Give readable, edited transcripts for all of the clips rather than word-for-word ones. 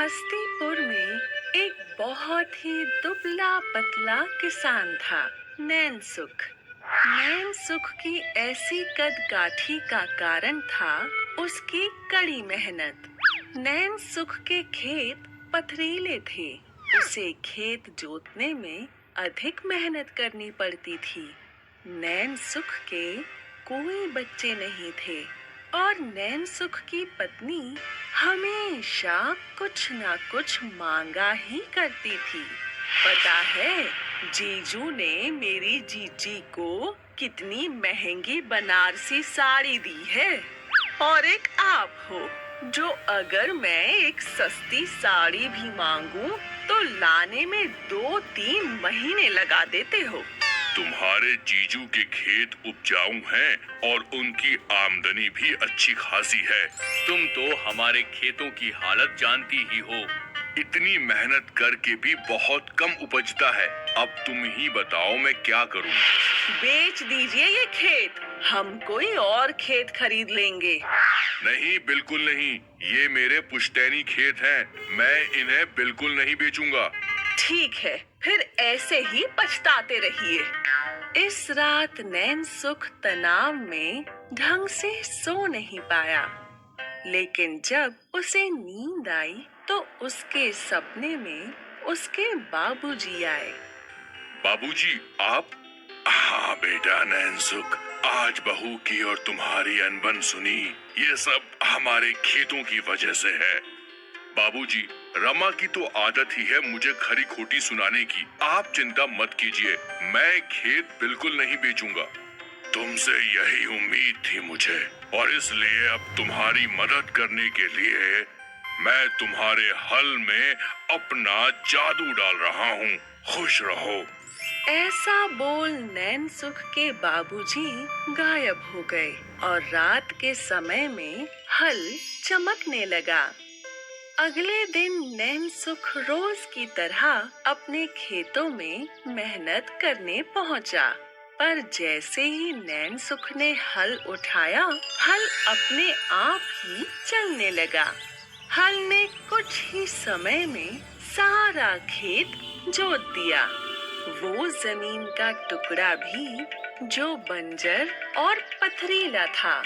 हस्तीपुर में एक बहुत ही दुबला पतला किसान था, नैनसुख। नैनसुख की ऐसी कदकाठी का कारण था उसकी कड़ी मेहनत। नैनसुख के खेत पथरीले थे। उसे खेत जोतने में अधिक मेहनत करनी पड़ती थी। नैनसुख के कोई बच्चे नहीं थे और नैनसुख की पत्नी हमेशा कुछ ना कुछ मांगा ही करती थी। पता है, जीजू ने मेरी जीजी को कितनी महंगी बनारसी साड़ी दी है। और एक आप हो जो अगर मैं एक सस्ती साड़ी भी मांगूं तो लाने में 2-3 महीने लगा देते हो। तुम्हारे जीजू के खेत उपजाऊ हैं और उनकी आमदनी भी अच्छी खासी है। तुम तो हमारे खेतों की हालत जानती ही हो। इतनी मेहनत करके भी बहुत कम उपजता है। अब तुम ही बताओ मैं क्या करूं? बेच दीजिए ये खेत, हम कोई और खेत खरीद लेंगे। नहीं, बिल्कुल नहीं। ये मेरे पुश्तैनी खेत हैं। मैं इन्हें बिल्कुल नहीं बेचूंगा। ठीक है, फिर ऐसे ही पछताते रहिए। इस रात नैनसुख तनाव में ढंग से सो नहीं पाया, लेकिन जब उसे नींद आई तो उसके सपने में उसके बाबूजी आए। बाबूजी, आप? हाँ बेटा नैनसुख, आज बहू की और तुम्हारी अनबन सुनी। ये सब हमारे खेतों की वजह से है। बाबूजी, रमा की तो आदत ही है मुझे खरी खोटी सुनाने की। आप चिंता मत कीजिए, मैं खेत बिल्कुल नहीं बेचूंगा। तुमसे यही उम्मीद थी मुझे, और इसलिए अब तुम्हारी मदद करने के लिए मैं तुम्हारे हल में अपना जादू डाल रहा हूँ। खुश रहो। ऐसा बोल नैनसुख के बाबूजी गायब हो गए और रात के समय में हल चमकने लगा। अगले दिन नैनसुख रोज की तरह अपने खेतों में मेहनत करने पहुंचा। पर जैसे ही नैनसुख ने हल उठाया, हल अपने आप ही चलने लगा। हल ने कुछ ही समय में सारा खेत जोत दिया। वो जमीन का टुकड़ा भी जो बंजर और पथरीला था।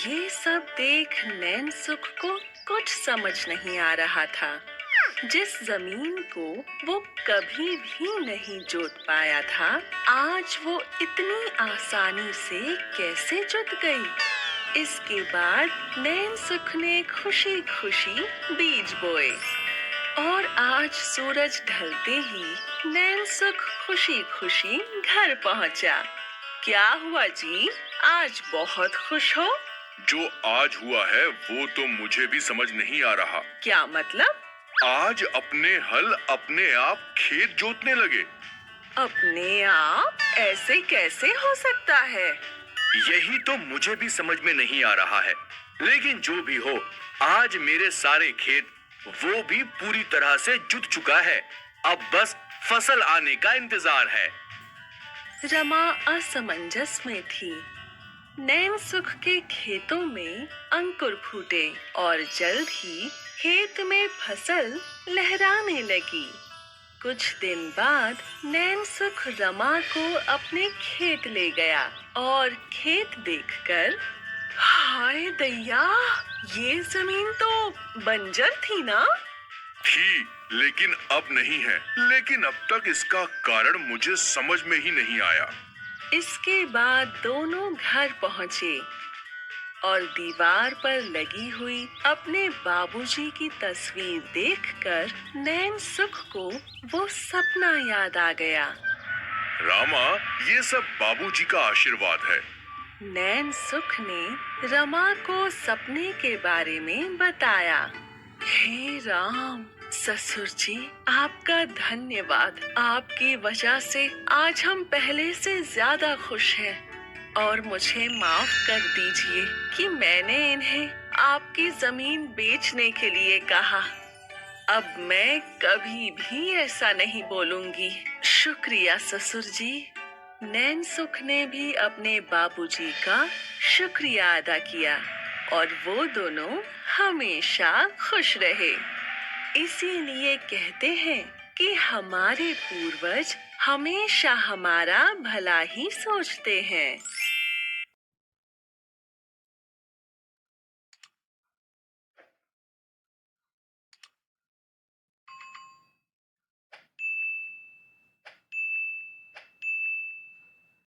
ये सब देख नैनसुख को कुछ समझ नहीं आ रहा था। जिस जमीन को वो कभी भी नहीं जोत पाया था, आज वो इतनी आसानी से कैसे जुत गई। इसके बाद नैनसुख ने खुशी खुशी बीज बोए और आज सूरज ढलते ही नैनसुख खुशी खुशी घर पहुंचा। क्या हुआ जी, आज बहुत खुश हो? जो आज हुआ है वो तो मुझे भी समझ नहीं आ रहा। क्या मतलब? आज अपने हल अपने आप खेत जोतने लगे। अपने आप? ऐसे कैसे हो सकता है? यही तो मुझे भी समझ में नहीं आ रहा है। लेकिन जो भी हो, आज मेरे सारे खेत वो भी पूरी तरह से जुत चुका है। अब बस फसल आने का इंतजार है। रमा असमंजस में थी। नैनसुख के खेतों में अंकुर फूटे और जल्द ही खेत में फसल लहराने लगी। कुछ दिन बाद नैनसुख रमा को अपने खेत ले गया और खेत देखकर, हाय दैया, ये जमीन तो बंजर थी ना? थी, लेकिन अब नहीं है। लेकिन अब तक इसका कारण मुझे समझ में ही नहीं आया। इसके बाद दोनों घर पहुँचे और दीवार पर लगी हुई अपने बाबूजी की तस्वीर देखकर नैनसुख को वो सपना याद आ गया। रामा, ये सब बाबूजी का आशीर्वाद है। नैनसुख ने रमा को सपने के बारे में बताया। हे राम, ससुर जी, आपका धन्यवाद। आपकी वजह से आज हम पहले से ज्यादा खुश हैं और मुझे माफ कर दीजिए कि मैंने इन्हें आपकी जमीन बेचने के लिए कहा। अब मैं कभी भी ऐसा नहीं बोलूंगी। शुक्रिया ससुर जी। नैनसुख ने भी अपने बाबूजी का शुक्रिया अदा किया और वो दोनों हमेशा खुश रहे। इसीलिए कहते हैं कि हमारे पूर्वज हमेशा हमारा भला ही सोचते हैं।